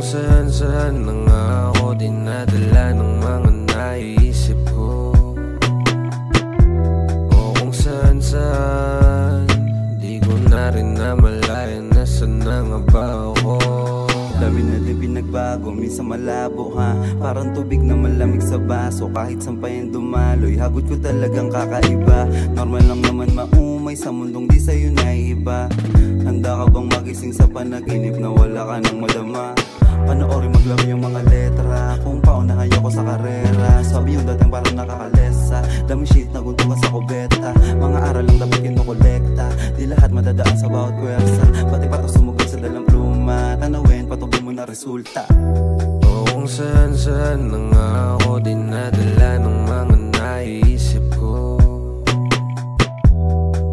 saan na nga ako dinadala ng mga naiisip ko. O kung saan di ko na rin namalayan nasan na nga ba ako. Dami na din pinagbago, minsan malabo ha. Parang tubig na malamig sa baso. Kahit sampayan dumaloy, hagot ko talagang kakaiba. Normal lang naman maumay sa mundong di sa'yo naiiba. Handa ka bang magising sa panaginip na wala ka nang madama? Panoorin maglaro yung mga letra, kung paunahan ako sa karera. Sabi yung dating parang nakakalesa. Dami shit na guntungan sa kubeta. Mga aral lang dapat kinukolekta. Di lahat madadaan sa bawat pwersa. Pati pato sumugod sa dalang pluma. Tanawin, patuloy mo na resulta. O kung saan na nga ako dinadala ng mga naiisip ko.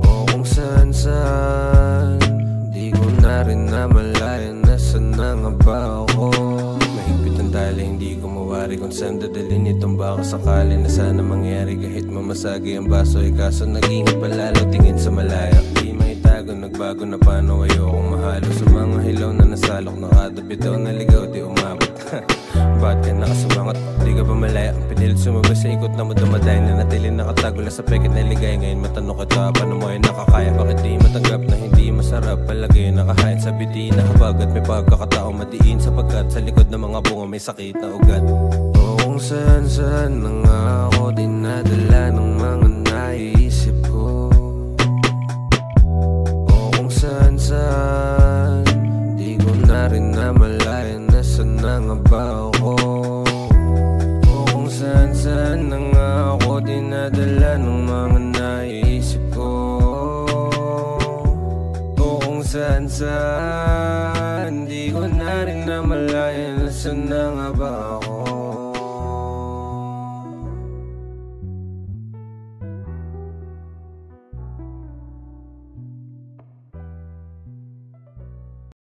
O kung saan di ko na rin namalayan nasan na nga ba ako. Mahigpit ang tali, hindi ko mawari kung saan dadalhin itong baka sakali na sana mangyari. Kahit mamasagi ang baso ay kaso nag-ingat palalo tingin sa malaya. Di maitago, nagbago na paano ayokong mahalo. Sa mga hilaw na nasalok, nakadapit daw naligaw di umabot. Ba't ka nakasumangot? Di ka ba malaya? Pinilit sumabay sa ikot na madamadayin na natili nakatago lang sa peket na ligay. Ngayon matanong kita, paano mo ay nakakaya? Bakit di matanggap na hindi masarap? Palagay nakahain sa biti na habag at may pagkakatao madiin sapagkat sa likod ng mga bunga may sakit na ugat. O kung saan na nga ako dinadala ng mga naiisip ko. O kung saan di ko na rin namalayan nasan na nga ba ako. O kung saan na nga ako dinadala ng mga naiisip ko. O kung saan di ko na rin namalayan nasan na nga ba ako.